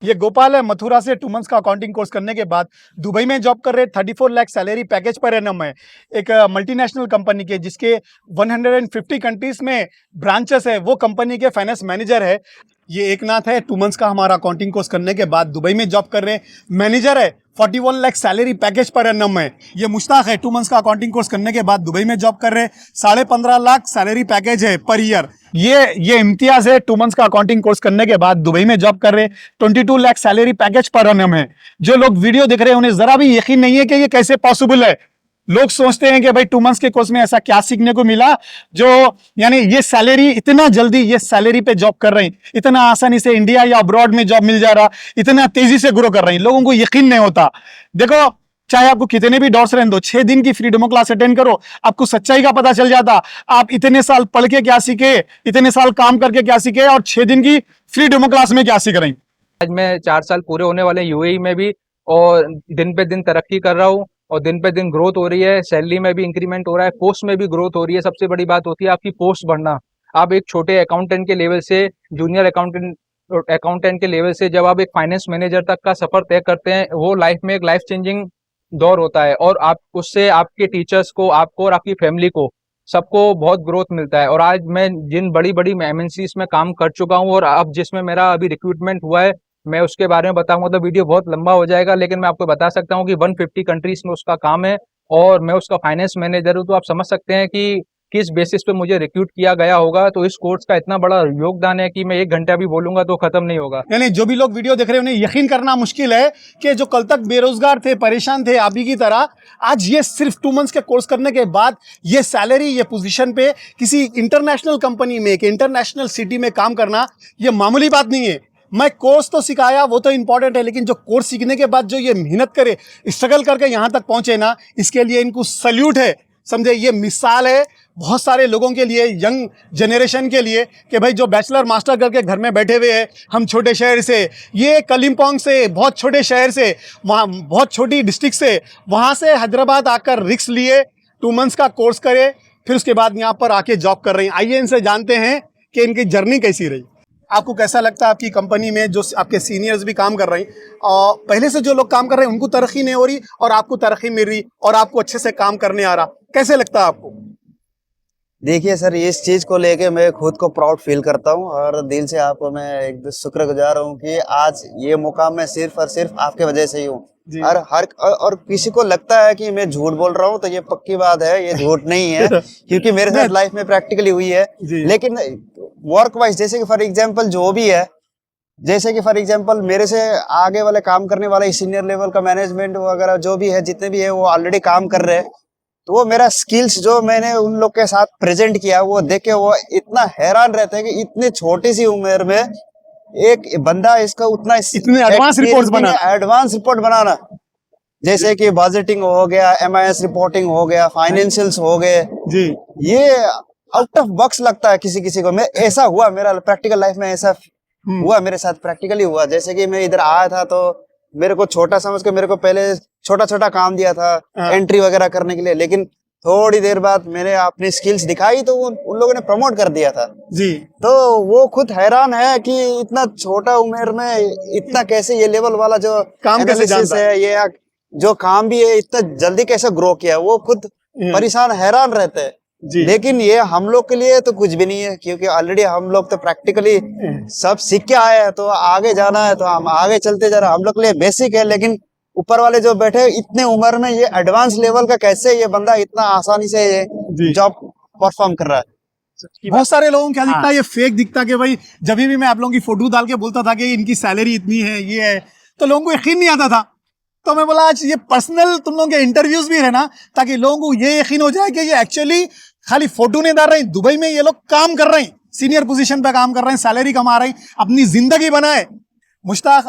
ये गोपाल है, मथुरा से 2 मंथ्स का अकाउंटिंग कोर्स करने के बाद दुबई में जॉब कर रहे। 34 lakh salary package per annum है। एक मल्टीनेशनल कंपनी के जिसके 150 कंट्रीज में ब्रांचेस है, वो कंपनी के फाइनेंस मैनेजर है। ये एक नाथ है, 2 मंथ्स का हमारा अकाउंटिंग कोर्स करने के बाद दुबई में जॉब कर रहे, मैनेजर है। 41 lakh salary package per annum है। ये मुश्ताक है, 2 मंथ्स का अकाउंटिंग कोर्स करने के बाद दुबई में जॉब कर रहे, 15.5 लाख सैलरी पैकेज है पर ईयर। ये इम्तियाज है, 2 मंथ्स का अकाउंटिंग कोर्स करने के बाद दुबई में जॉब कर रहे, 22 lakh salary package per annum है। जो लोग वीडियो देख रहे हैं उन्हें जरा भी यकीन नहीं है कि ये कैसे पॉसिबल है। लोग सोचते हैं कि भाई 2 मंथ्स के कोर्स में ऐसा क्या सीखने को मिला जो यानी ये सैलरी इतना जल्दी ये सैलरी पे जॉब कर रहे हैं, इतना आसानी से इंडिया या अब्रॉड में जॉब मिल जा रहा, इतना तेजी से ग्रो कर रहे हैं, लोगों को यकीन नहीं होता। देखो, चाहे आपको कितने भी डाउट्स रहने दो, 6 दिन की फ्री डेमो क्लास अटेंड करो, आपको सच्चाई का पता चल जाता। आप इतने साल पढ़ के क्या सीखे, इतने साल काम करके क्या सीखे, और 6 दिन की फ्री डेमो क्लास में क्या सीख रहे हैं। आज मैं 4 साल पूरे होने वाले यूएई में भी, और दिन पे दिन तरक्की कर रहा हूँ और दिन पे दिन ग्रोथ हो रही है। सैलरी में भी इंक्रीमेंट हो रहा है, पोस्ट में भी ग्रोथ हो रही है। सबसे बड़ी बात होती है आपकी पोस्ट बढ़ना। आप एक छोटे अकाउंटेंट के लेवल से जूनियर अकाउंटेंट के लेवल से जब आप एक फाइनेंस मैनेजर तक का सफर तय करते हैं, वो लाइफ में एक लाइफ चेंजिंग दौर होता है, और आप उससे आपके टीचर्स को, आपको और आपकी फैमिली को, सबको बहुत ग्रोथ मिलता है। और आज मैं जिन बड़ी बड़ी एमएनसीज में काम कर चुका हूँ, और अब जिसमें मेरा अभी रिक्रूटमेंट हुआ है, मैं उसके बारे में बताऊंगा तो वीडियो बहुत लंबा हो जाएगा। लेकिन मैं आपको बता सकता हूँ कि 150 कंट्रीज में उसका काम है, और मैं उसका फाइनेंस मैनेजर हूँ। तो आप समझ सकते हैं कि किस बेसिस पे मुझे रिक्रूट किया गया होगा। तो इस कोर्स का इतना बड़ा योगदान है कि मैं 1 घंटा भी बोलूंगा तो खत्म नहीं होगा। यानी जो भी लोग वीडियो देख रहे हैं उन्हें यकीन करना मुश्किल है कि जो कल तक बेरोजगार थे, परेशान थे आप ही की तरह, आज ये सिर्फ 2 मंथ्स के कोर्स करने के बाद ये सैलरी, ये पोजीशन पे किसी इंटरनेशनल कंपनी में, एक इंटरनेशनल सिटी में काम करना, ये मामूली बात नहीं है। मैं कोर्स तो सिखाया, वो तो इंपॉर्टेंट है, लेकिन जो कोर्स सीखने के बाद जो ये मेहनत करे, स्ट्रगल करके यहाँ तक पहुंचे ना, इसके लिए इनको सल्यूट है। समझे, ये मिसाल है बहुत सारे लोगों के लिए, यंग जनरेशन के लिए, कि भाई जो बैचलर मास्टर करके घर में बैठे हुए हैं, हम छोटे शहर से, ये कलिम्पोंग से, बहुत छोटे शहर से, वहाँ बहुत छोटी डिस्ट्रिक्ट से, वहाँ से हैदराबाद आकर रिस्क लिए, 2 मंथ्स का कोर्स करे, फिर उसके बाद यहाँ पर आके जॉब कर रहे हैं। आइए इनसे जानते हैं कि इनकी जर्नी कैसी रही। आपको कैसा लगता है आपकी कंपनी में जो आपके सीनियर्स भी काम कर रहे हैं, और पहले से जो लोग काम कर रहे हैं उनको तरक्की नहीं हो रही और आपको तरक्की मिल रही और आपको अच्छे से काम करने आ रहा, कैसे लगता है आपको? देखिए सर, इस चीज को लेके मैं खुद को प्राउड फील करता हूँ, और दिल से आपको मैं एक शुक्रगुजार हूँ कि आज ये मुकाम मैं सिर्फ और सिर्फ आपके वजह से ही हूँ। और किसी को लगता है कि मैं झूठ बोल रहा हूँ, तो ये पक्की बात है, ये झूठ नहीं है क्योंकि मेरे साथ लाइफ में प्रैक्टिकली हुई है। लेकिन वर्क वाइज, जैसे कि फॉर एग्जाम्पल जो भी है, जैसे कि फॉर एग्जाम्पल मेरे से आगे वाले काम करने वाले सीनियर लेवल का मैनेजमेंट वगैरह जो भी है, जितने भी है, वो ऑलरेडी काम कर रहे हैं। तो वो मेरा स्किल्स जो मैंने उन लोग के साथ प्रेजेंट किया, वो देख के वो इतना हैरान रहते हैं कि इतनी छोटी सी उम्र में एक बंदा इसका उतना इतने एडवांस रिपोर्ट बनाना, जैसे कि बजटिंग हो गया, एमआईएस रिपोर्टिंग हो गया, फाइनेंशियल्स हो गए जी, ये आउट ऑफ बॉक्स लगता है किसी किसी को। मैं ऐसा हुआ, मेरा प्रैक्टिकल लाइफ में ऐसा हुआ, मेरे साथ प्रैक्टिकली हुआ। जैसे कि मैं इधर आया था तो मेरे को छोटा समझ के मेरे को पहले छोटा छोटा काम दिया था एंट्री वगैरह करने के लिए, लेकिन थोड़ी देर बाद मैंने अपनी स्किल्स दिखाई तो उन लोगों ने प्रमोट कर दिया था जी। तो वो खुद हैरान है कि इतना छोटा उम्र में इतना कैसे ये लेवल वाला जो काम कैसे जानता है, ये जो काम भी है, इतना जल्दी कैसे ग्रो किया, वो खुद परेशान हैरान रहते हैं। लेकिन ये हम लोग के लिए तो कुछ भी नहीं है, क्योंकि ऑलरेडी हम लोग तो प्रैक्टिकली सब सीख के आए हैं। तो आगे जाना है तो हम आगे चलते जा रहे हैं, हम लोग के लिए बेसिक है। लेकिन ऊपर वाले जो बैठे इतने उम्र में, ये एडवांस लेवल का कैसे ये बंदा इतना आसानी से ये जॉब परफॉर्म कर रहा है। बहुत सारे लोगों को क्या दिखता है, ये फेक दिखता कि भाई जब भी मैं आप लोगों की फोटो डाल के बोलता था कि इनकी सैलरी इतनी है, ये है, तो लोगों को यकीन नहीं आता था। तो मैं बोला आज ये पर्सनल तुम लोगों के इंटरव्यूज भी है ना, ताकि लोगों को ये यकीन हो जाए कि ये एक्चुअली खाली फोटो नहीं डाल रहे हैं, दुबई में ये लोग काम कर रहे हैं, सीनियर पोजीशन पे काम कर रहे हैं, सैलरी कमा रहे हैं, अपनी जिंदगी बनाए। मुश्ताक,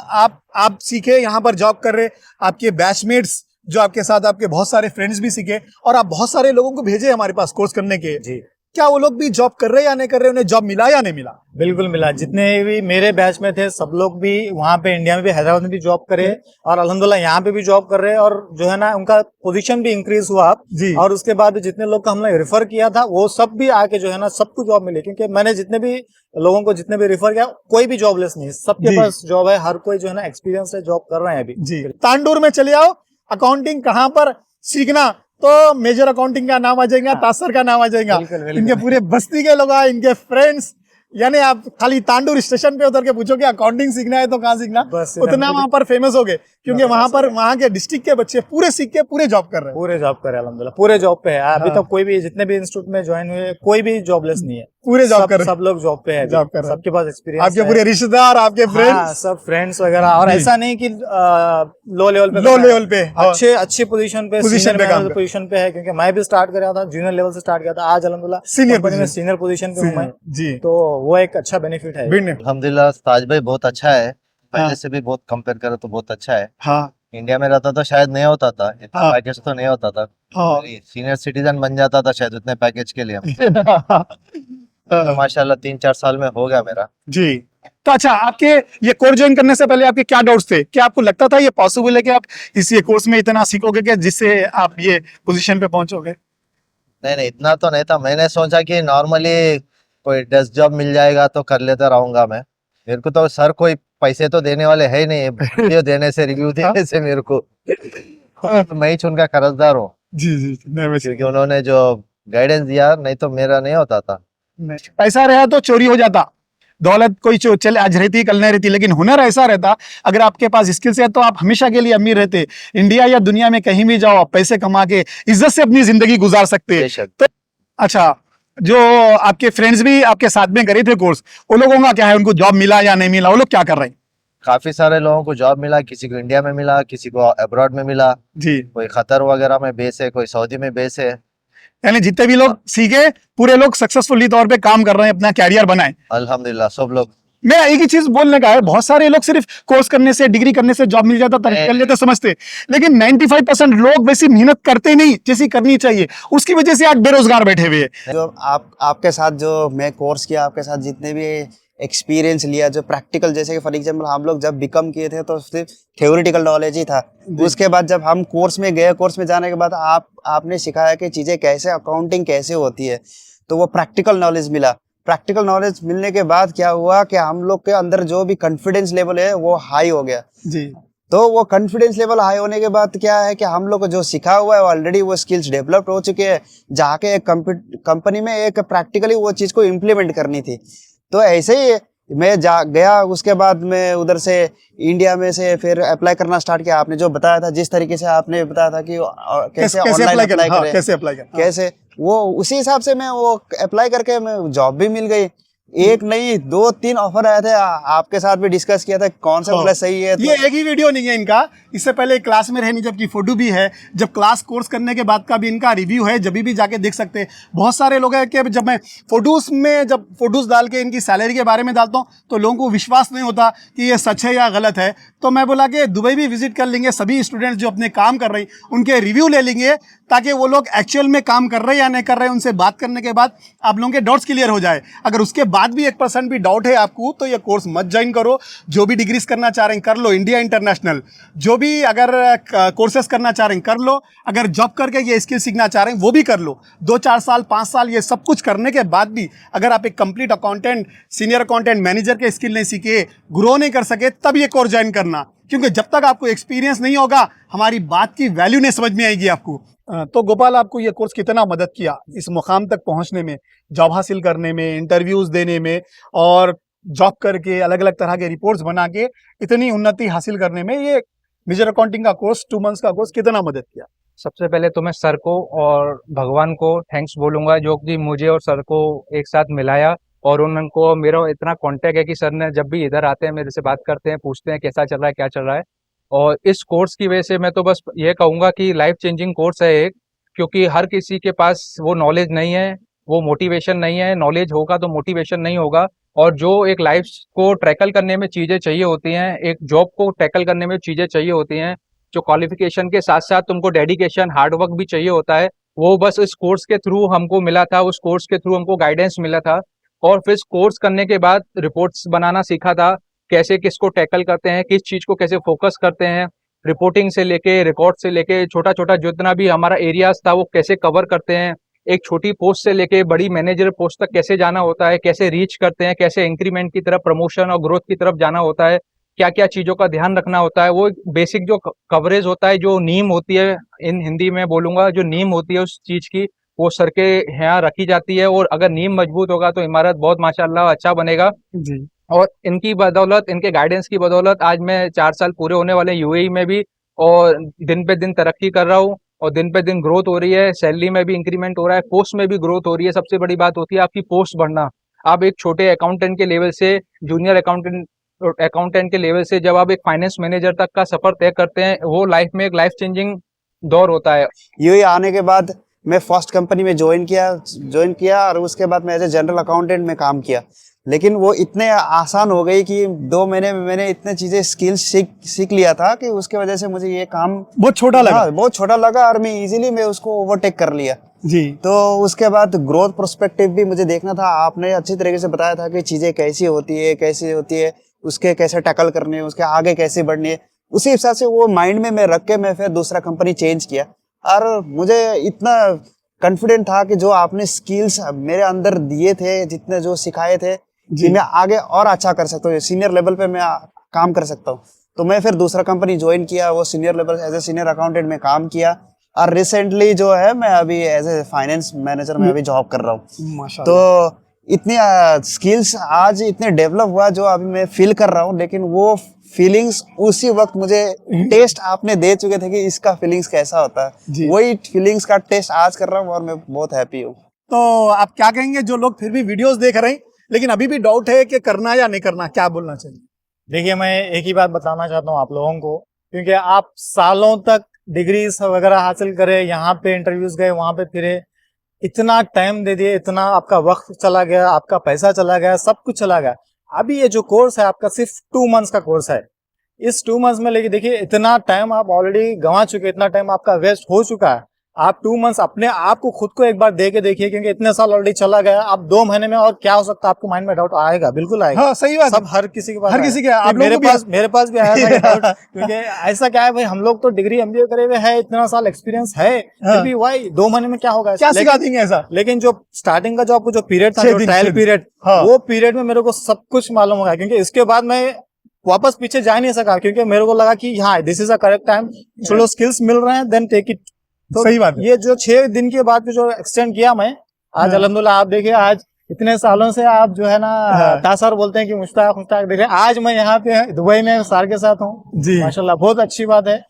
आप सीखे, यहाँ पर जॉब कर रहे, आपके बैचमेट्स जो आपके साथ, आपके बहुत सारे फ्रेंड्स भी सीखे, और आप बहुत सारे लोगों को भेजे हमारे पास कोर्स करने के जी। क्या वो लोग भी जॉब कर रहे हैं या नहीं कर रहे, उन्हें जॉब मिला या नहीं मिला? बिल्कुल मिला। जितने भी मेरे बैच में थे सब लोग भी वहाँ पे इंडिया में भी, हैदराबाद में भी जॉब करे और अल्हम्दुलिल्लाह यहाँ पे भी जॉब कर रहे हैं और जो है ना उनका पोजीशन भी इंक्रीज हुआ जी। और उसके बाद जितने लोग का हमने रेफर किया था वो सब भी आके जो है ना सबको जॉब मिली, क्योंकि मैंने जितने भी लोगों को जितने भी रेफर किया कोई भी जॉबलेस नहीं, सबके जी। पास जॉब है, हर कोई जो है ना एक्सपीरियंस है, जॉब कर रहे हैं अभी। जी। तांडूर में चले आओ, अकाउंटिंग कहाँ पर सीखना, तो मेजर अकाउंटिंग का नाम आ जाएगा, तासर का नाम आ जाएगा, बिल्कुल, बिल्कुल। इनके पूरे बस्ती के लोग आए, इनके फ्रेंड्स। यानी आप खाली तांडूर स्टेशन पे उतर के पूछोगे अकाउंटिंग सीखना है तो कहाँ सीखना, बस उतना वहां पर फेमस हो गए, क्योंकि वहां पर वहां के डिस्ट्रिक्ट के बच्चे पूरे सीख के पूरे जॉब कर रहे हैं। पूरे जॉब करे अल्हम्दुलिल्लाह, पूरे जॉब पे है अभी हाँ। तक। कोई भी जितने भी इंस्टीट्यूट में ज्वाइन हुए कोई भी जॉबलेस नहीं है, पूरे जॉब कर रहे हैं। सब लोग जॉब पे है, जॉब कर रहे हैं। सबके पास एक्सपीरियंस आपके पूरे रिश्तेदार, आपके हाँ, फ्रेंड्स, सब फ्रेंड्स वगैरह। और जी। ऐसा नहीं कि लो लेवल पे लो लेवल पे, हाँ। अच्छी पोजीशन पे, पोजीशन पे काम कर- पोजीशन पे है, क्योंकि मैं भी स्टार्ट कर रहा था जूनियर लेवल से स्टार्ट किया था, आज अल्हम्दुलिल्लाह Senior कंपनी में position। सीनियर पोजीशन पे हूँ मैं, जी। तो वो एक अच्छा बेनिफिट है। अल्हम्दुलिल्लाह ताज भाई बहुत अच्छा है, हाँ। पहले से भी बहुत कंपेयर करो तो बहुत अच्छा है। हाँ इंडिया में रहता तो शायद नहीं होता था इतना हाँ। पैकेज, तो नहीं होता था, हाँ सीनियर सिटीजन बन जाता था शायद उतने पैकेज के लिए। तो माशाल्लाह 3-4 साल में हो गया मेरा। जी। तो अच्छा, आपके ये कोर्स ज्वाइन करने से पहले आपके क्या डाउट्स थे? क्या आपको लगता था ये पॉसिबल है कि आप इस ये कोर्स में इतना सीखोगे कि जिससे आप ये पोजीशन पे पहुंचोगे? नहीं नहीं, इतना तो नहीं था। मैंने सोचा कि नॉर्मली कोई डेस्क जॉब मिल जाएगा तो कर लेता रहूंगा मैं। मेरे को तो सर कोई पैसे तो देने वाले है ही नहीं, वीडियो देने से, रिव्यू देने से मेरे को तो मैं ही उनका कर्जदार हूँ, जी जी, नहीं वैसे क्योंकि उन्होंने जो गाइडेंस दिया, नहीं तो मेरा नहीं होता था। नहीं। पैसा रहा तो चोरी हो जाता, दौलत कोई चले आज रहती कल नहीं रहती, लेकिन हुनर ऐसा रहता, अगर आपके पास स्किल्स है तो आप हमेशा के लिए अमीर रहते। इंडिया या दुनिया में कहीं भी जाओ, आप पैसे कमा के इज्जत से अपनी जिंदगी गुजार सकते हैं। बेशक। तो अच्छा, जो आपके फ्रेंड्स भी आपके साथ में करे थे कोर्स, वो लोगों का क्या है, उनको जॉब मिला या नहीं मिला, वो लोग क्या कर रहे हैं? काफी सारे लोगों को जॉब मिला, किसी को इंडिया में मिला, किसी को अब्रॉड में मिला, जी। कोई कतर वगैरह में बेस है, कोई सऊदी में बेस है। यानी जितने भी लोग सीखे पूरे लोग सक्सेसफुली तौर पे काम कर रहे हैं, अपना कैरियर बनाए। अल्हम्दुलिल्लाह सब लोग। मैं एक ही चीज बोलने का है, बहुत सारे लोग सिर्फ कोर्स करने से, डिग्री करने से जॉब मिल जाता तरक्की कर लेते समझते, लेकिन 95% लोग वैसी मेहनत करते नहीं जैसी करनी चाहिए, उसकी वजह से आज बेरोजगार बैठे हुए हैं। जो आपके साथ जो मैं कोर्स किया, आपके साथ जितने भी एक्सपीरियंस लिया, जो प्रैक्टिकल, जैसे कि फॉर एग्जांपल हम लोग जब बीकॉम किए थे तो सिर्फ थ्योरेटिकल नॉलेज ही था। उसके बाद जब हम कोर्स में गए, कोर्स में जाने के बाद आपने सिखाया कि चीज़ें कैसे, अकाउंटिंग कैसे होती है, तो वो प्रैक्टिकल नॉलेज मिला। प्रैक्टिकल नॉलेज मिलने के बाद क्या हुआ कि हम लोग के अंदर जो भी कॉन्फिडेंस लेवल है वो हाई हो गया। जी। तो वो कॉन्फिडेंस लेवल हाई होने के बाद क्या है कि हम लोग को जो सिखा हुआ है ऑलरेडी वो स्किल्स डेवलप्ड हो चुके हैं, जाके एक कंपनी में एक प्रैक्टिकली वो चीज़ को इम्प्लीमेंट करनी थी। तो ऐसे ही मैं गया, उसके बाद मैं उधर से इंडिया में से फिर अप्लाई करना स्टार्ट किया। आपने जो बताया था, जिस तरीके से आपने बताया था कि कैसे ऑनलाइन अप्लाई करें, कैसे अप्लाई करें, कैसे, वो उसी हिसाब से मैं वो अप्लाई करके मैं जॉब भी मिल गई। एक नहीं 2-3 ऑफर आए थे, आपके साथ भी डिस्कस किया था कौन सा वाला सही है। ये एक ही वीडियो नहीं है इनका, इससे पहले क्लास में रहनी जबकि फोटो भी है, जब क्लास कोर्स करने के बाद का भी इनका रिव्यू है, जब भी जाके देख सकते हैं। बहुत सारे लोग हैं कि जब मैं जब फोटोज डाल के इनकी सैलरी के बारे में डालता हूँ तो लोगों को विश्वास नहीं होता कि ये सच है या गलत है। तो मैं बोला कि दुबई भी विजिट कर लेंगे, सभी स्टूडेंट्स जो अपने काम कर रहे हैं उनके रिव्यू ले लेंगे, ताकि वो लोग एक्चुअल में काम कर रहे हैं या नहीं कर रहे हैं, उनसे बात करने के बाद आप लोगों के डाउट्स क्लियर हो जाए। अगर उसके बाद भी 1% भी डाउट है आपको तो ये कोर्स मत ज्वाइन करो। जो भी डिग्रीज करना चाह रहे हैं कर लो, इंडिया इंटरनेशनल, जो भी अगर कोर्सेस करना चाह रहे हैं कर लो, अगर जॉब करके ये स्किल सीखना चाह रहे हैं वो भी कर लो। 2-4 साल 5 साल ये सब कुछ करने के बाद भी अगर आप एक complete accountant, senior accountant, manager के स्किल नहीं सीखे, ग्रो नहीं कर सके, तब ये कोर्स ज्वाइन करना, क्योंकि जब तक आपको एक्सपीरियंस नहीं होगा हमारी बात की वैल्यू नहीं समझ में आएगी आपको। तो गोपाल, आपको ये कोर्स कितना मदद किया इस मुकाम तक पहुंचने में, जॉब हासिल करने में, इंटरव्यूज देने में, और जॉब करके अलग अलग तरह के रिपोर्ट्स बना के इतनी उन्नति हासिल करने में ये मेजर अकाउंटिंग का कोर्स 2 मंथ्स का कोर्स कितना मदद किया? सबसे पहले तो मैं सर को और भगवान को थैंक्स बोलूंगा, जो कि मुझे और सर को एक साथ मिलाया, और उनको मेरा इतना कांटेक्ट है कि सर ने जब भी इधर आते हैं मेरे से बात करते हैं, पूछते हैं कैसा चल रहा है, क्या चल रहा है। और इस कोर्स की वजह से मैं तो बस ये कहूँगा कि लाइफ चेंजिंग कोर्स है एक, क्योंकि हर किसी के पास वो नॉलेज नहीं है, वो मोटिवेशन नहीं है। नॉलेज होगा तो मोटिवेशन नहीं होगा, और जो एक लाइफ को टैकल करने में चीज़ें चाहिए होती हैं, एक जॉब को टैकल करने में चीज़ें चाहिए होती हैं, जो क्वालिफिकेशन के साथ साथ तुमको डेडिकेशन, हार्ड वर्क भी चाहिए होता है, वो बस इस कोर्स के थ्रू हमको मिला था, उस कोर्स के थ्रू हमको गाइडेंस मिला था और फिर कोर्स करने के बाद रिपोर्ट्स बनाना सीखा था, कैसे किसको टैकल करते हैं, किस चीज़ को कैसे फोकस करते हैं, रिपोर्टिंग से लेके रिकॉर्ड से लेके छोटा-छोटा जितना भी हमारा एरियाज़ था वो कैसे कवर करते हैं, एक छोटी पोस्ट से लेके बड़ी मैनेजर पोस्ट तक कैसे जाना होता है, कैसे रीच करते हैं, कैसे इंक्रीमेंट की तरफ, प्रमोशन और ग्रोथ की तरफ जाना होता है, क्या-क्या चीज़ों का ध्यान रखना होता है, वो एक बेसिक जो कवरेज होता है, जो नींव होती है, इन हिंदी में बोलूँगा, जो नींव होती है उस चीज़ की, वो सर के यहाँ रखी जाती है और अगर नींव मजबूत होगा तो इमारत बहुत माशाअल्लाह अच्छा बनेगा। जी और इनकी बदौलत, इनके गाइडेंस की बदौलत आज मैं 4 साल पूरे होने वाले यूएई में भी और दिन पे दिन तरक्की कर रहा हूँ और दिन पे दिन ग्रोथ हो रही है, सैलरी में भी इंक्रीमेंट हो रहा है, पोस्ट में भी ग्रोथ हो रही है। सबसे बड़ी बात होती है आपकी पोस्ट बढ़ना। आप एक छोटे अकाउंटेंट के लेवल से जूनियर अकाउंटेंट के लेवल से जब आप एक फाइनेंस मैनेजर तक का सफर तय करते हैं, वो लाइफ में एक लाइफ चेंजिंग दौर होता है। यूएई आने के बाद मैं फर्स्ट कंपनी में ज्वाइन किया और उसके बाद मैं एज ए जनरल अकाउंटेंट में काम किया। लेकिन वो इतने आसान हो गई कि 2 महीने में मैंने इतने चीजें स्किल्स सीख लिया था कि उसके वजह से मुझे ये काम बहुत छोटा लगा। हाँ, बहुत छोटा लगा और मैं उसको ओवरटेक कर लिया। जी तो उसके बाद ग्रोथ पर्सपेक्टिव भी मुझे देखना था। आपने अच्छी तरीके से बताया था कि चीजें कैसी होती है, उसके कैसे टैकल करनी है, उसके आगे कैसे बढ़नी है। उसी हिसाब से वो माइंड में मैं रख के मैं फिर दूसरा कंपनी चेंज किया और मुझे इतना कॉन्फिडेंट था कि जो आपने स्किल्स मेरे अंदर दिए थे, जितने जो सिखाए थे कि मैं आगे और अच्छा कर सकता हूँ, सीनियर लेवल पे मैं काम कर सकता हूँ। तो मैं फिर दूसरा कंपनी ज्वाइन किया, वो senior level as a senior accountant में काम किया और रिसेंटली जो है मैं अभी एज ए फाइनेंस मैनेजर में अभी जॉब कर रहा हूँ। माशाल्लाह। तो इतनी स्किल्स आज इतने डेवलप हुआ जो अभी मैं फील कर रहा हूँ, लेकिन वो फीलिंग्स उसी वक्त मुझे टेस्ट आपने दे चुके थे कि इसका फीलिंग्स कैसा होता है, वही फीलिंग्स का टेस्ट आज कर रहा हूँ और मैं बहुत हैप्पी हूँ। तो आप क्या कहेंगे जो लोग फिर भी वीडियोस देख रहे हैं लेकिन अभी भी डाउट है कि करना या नहीं करना, क्या बोलना चाहिए? देखिए, मैं एक ही बात बताना चाहता हूँ आप लोगों को, क्योंकि आप सालों तक डिग्रीज वगैरह हासिल करे, यहाँ पे इंटरव्यूज गए, वहां पे फिरे, इतना टाइम दे दिए, इतना आपका वक्त चला गया, आपका पैसा चला गया, सब कुछ चला गया। अभी ये जो कोर्स है आपका सिर्फ 2 मंथ्स का कोर्स है। इस 2 मंथ्स में लेके देखिए, इतना टाइम आप ऑलरेडी गंवा चुके, इतना टाइम आपका वेस्ट हो चुका है। आप 2 मंथ्स अपने आप को खुद को एक बार दे के देखिए, क्योंकि इतने साल ऑलरेडी चला गया। आप 2 महीने में और क्या हो सकता है, आपको माइंड में डाउट आएगा, बिल्कुल आएगा। हाँ सही बात सब हर किसी के पास, हर किसी के, आप मेरे लोगों को मेरे पास भी आया था डाउट, क्योंकि ऐसा क्या है भाई, हम लोग तो डिग्री एमबीए करे हुए है, इतना साल एक्सपीरियंस है, फिर भी भाई 2 महीने में क्या होगा, क्या सिखा देंगे ऐसा? लेकिन जो स्टार्टिंग का जो आपको जो पीरियड था, 6 जो दिन, ट्रायल 6 दिन। पीरियड, हाँ। वो पीरियड में मेरे को सब कुछ मालूम हो गया, क्योंकि इसके बाद मैं वापस पीछे जा नहीं सका, क्योंकि मेरे को लगा कि हाँ this is a correct time, चलो स्किल्स मिल रहे हैं, देन टेक इट। तो सही बात है। ये जो 6 दिन के बाद जो एक्सटेंड किया मैं आज, अल्हम्दुलिल्लाह, आप देखिए आज इतने सालों से आप जो है ना तासर बोलते हैं कि मुश्ताक देखिए, आज मैं यहाँ पे दुबई में सर के साथ हूँ जी, माशाल्लाह, बहुत अच्छी बात है।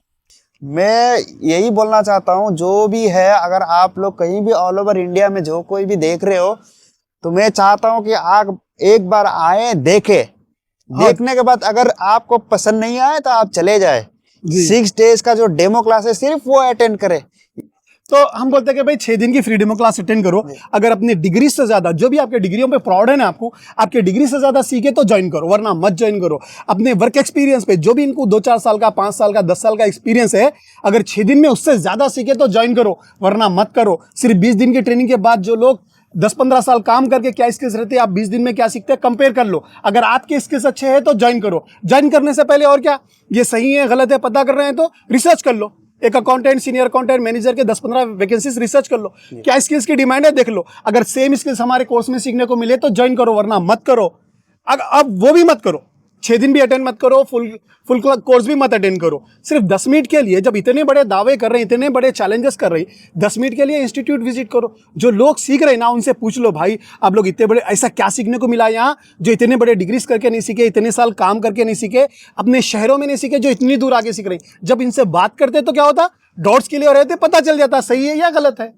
मैं यही बोलना चाहता हूँ, जो भी है, अगर आप लोग कहीं भी ऑल ओवर इंडिया में जो कोई भी देख रहे हो, तो मैं चाहता हूँ कि आप एक बार आए, देखने के बाद अगर आपको पसंद नहीं आए तो आप चले जाए। 6 डेज का जो डेमो क्लास है सिर्फ वो अटेंड करें। तो हम बोलते हैं कि भाई 6 दिन की फ्री डेमो क्लास अटेंड करो। अगर अपनी डिग्री से ज्यादा, जो भी आपके डिग्रियों पे प्राउड है ना, आपको आपके डिग्री से ज्यादा सीखे तो ज्वाइन करो, वरना मत ज्वाइन करो। अपने वर्क एक्सपीरियंस पे, जो भी इनको 2-4 साल का, 5 साल का, 10 साल का एक्सपीरियंस है, अगर 6 दिन में उससे ज्यादा सीखे तो ज्वाइन करो, वरना मत करो। सिर्फ 20 दिन की ट्रेनिंग के बाद जो लोग 10-15 साल काम करके क्या स्किल्स रहती है, आप 20 दिन में क्या सीखते हैं, कंपेयर कर लो। अगर आपके स्किल्स अच्छे हैं तो ज्वाइन करो। ज्वाइन करने से पहले और क्या, ये सही है गलत है पता कर रहे हैं तो रिसर्च कर लो। एक अकाउंटेंट, सीनियर अकाउंटेंट, मैनेजर के 10-15 वैकेंसीज रिसर्च कर लो, क्या स्किल्स की डिमांड है देख लो। अगर सेम स्किल्स हमारे कोर्स में सीखने को मिले तो ज्वाइन करो, वरना मत करो। अब वो भी मत करो, 6 दिन भी अटेंड मत करो, फुल कोर्स भी मत अटेंड करो। सिर्फ 10 मिनट के लिए, जब इतने बड़े दावे कर रहे हैं, इतने बड़े चैलेंजेस कर रहे हैं, 10 मिनट के लिए इंस्टीट्यूट विजिट करो। जो लोग सीख रहे हैं ना, उनसे पूछ लो, भाई आप लोग इतने बड़े, ऐसा क्या सीखने को मिला यहाँ जो इतने बड़े डिग्रीज करके नहीं सीखे, इतने साल काम करके नहीं सीखे, अपने शहरों में नहीं सीखे, जो इतनी दूर आगे सीख रहे हैं। जब इनसे बात करते तो क्या होता, डाउट्स क्लियर रहते, पता चल जाता सही है या गलत है।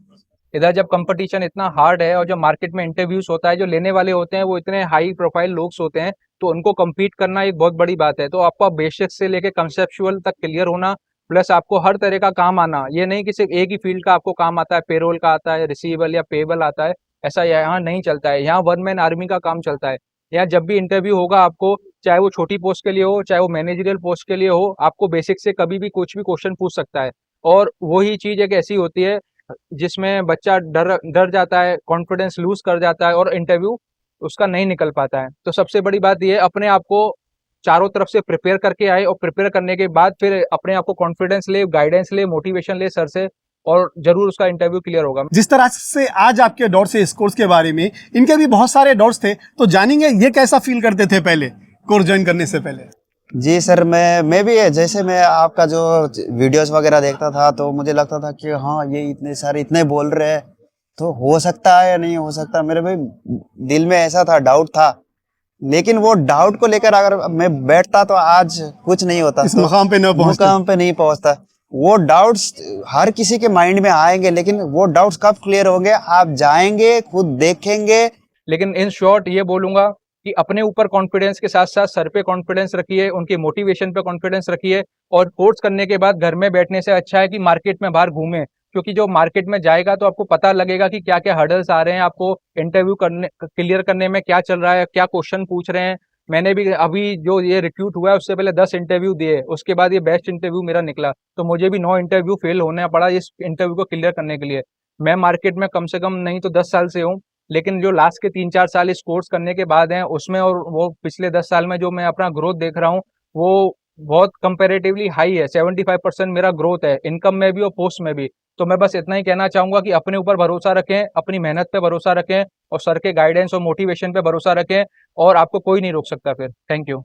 इधर जब कंपटीशन इतना हार्ड है और जो मार्केट में इंटरव्यूज होता है, जो लेने वाले होते हैं वो इतने हाई प्रोफाइल लोग होते हैं, तो उनको compete करना एक बहुत बड़ी बात है। तो आपका बेसिक से लेके कंसेप्चुअल तक क्लियर होना, प्लस आपको हर तरह का काम आना, ये नहीं कि सिर्फ एक ही फील्ड का आपको काम आता है, पेरोल का आता है, रिसीवेबल या पेबल आता है, ऐसा यहाँ नहीं चलता है। यहाँ वन मैन आर्मी का काम चलता है। यहाँ जब भी इंटरव्यू होगा आपको, चाहे वो छोटी पोस्ट के लिए हो, चाहे वो मैनेजरियल पोस्ट के लिए हो, आपको बेसिक से कभी भी कुछ भी क्वेश्चन पूछ सकता है। और वही चीज़ एक ऐसी होती है, जिसमें बच्चा डर जाता है, कॉन्फिडेंस लूज कर जाता है और इंटरव्यू उसका नहीं निकल पाता है। तो सबसे बड़ी बात ये है, अपने आप को चारों तरफ से प्रिपेयर करके आए और प्रिपेयर करने के बाद फिर अपने आप को कॉन्फिडेंस ले, गाइडेंस ले, मोटिवेशन ले सर से, और जरूर उसका इंटरव्यू क्लियर होगा। जिस तरह से आज आपके डाउट्स है इस कोर्स के बारे में, इनके भी बहुत सारे डाउट्स थे, तो जानेंगे ये कैसा फील करते थे पहले कोर्स ज्वाइन करने से पहले। जी सर, मैं भी जैसे मैं आपका जो वीडियोस वगैरह देखता था तो मुझे लगता था कि हाँ ये इतने सारे इतने बोल रहे हैं तो हो सकता है या नहीं हो सकता। मेरे भाई दिल में ऐसा था, डाउट था, लेकिन वो डाउट को लेकर अगर मैं बैठता तो आज कुछ नहीं होता, इस मुकाम पे न पहुंचते। मुकाम पे नहीं पहुंचता। वो डाउट्स हर किसी के माइंड में आएंगे, लेकिन वो डाउट्स कब क्लियर होंगे, आप जाएंगे खुद देखेंगे। लेकिन इन शॉर्ट ये बोलूंगा कि अपने ऊपर कॉन्फिडेंस के साथ साथ सर पे कॉन्फिडेंस रखिए, उनके मोटिवेशन पे कॉन्फिडेंस रखिए, और कोर्स करने के बाद घर में बैठने से अच्छा है कि मार्केट में बाहर घूमें, क्योंकि जो मार्केट में जाएगा तो आपको पता लगेगा कि क्या क्या हर्डल्स आ रहे हैं, आपको इंटरव्यू करने क्लियर करने में क्या चल रहा है, क्या क्वेश्चन पूछ रहे हैं। मैंने भी अभी जो ये रिक्रूट हुआ है उससे पहले 10 इंटरव्यू दिए, उसके बाद ये बेस्ट इंटरव्यू मेरा निकला, तो मुझे भी 9 इंटरव्यू फेल होना पड़ा इस इंटरव्यू को क्लियर करने के लिए। मैं मार्केट में कम से कम नहीं तो 10 साल से हूँ, लेकिन जो लास्ट के 3-4 साल इस कोर्स करने के बाद हैं उसमें, और वो पिछले 10 साल में जो मैं अपना ग्रोथ देख रहा हूँ वो बहुत कंपैरेटिवली हाई है। 75% मेरा ग्रोथ है, इनकम में भी और पोस्ट में भी। तो मैं बस इतना ही कहना चाहूंगा कि अपने ऊपर भरोसा रखें, अपनी मेहनत पे भरोसा रखें, और सर के गाइडेंस और मोटिवेशन पे भरोसा रखें, और आपको कोई नहीं रोक सकता फिर। Thank you.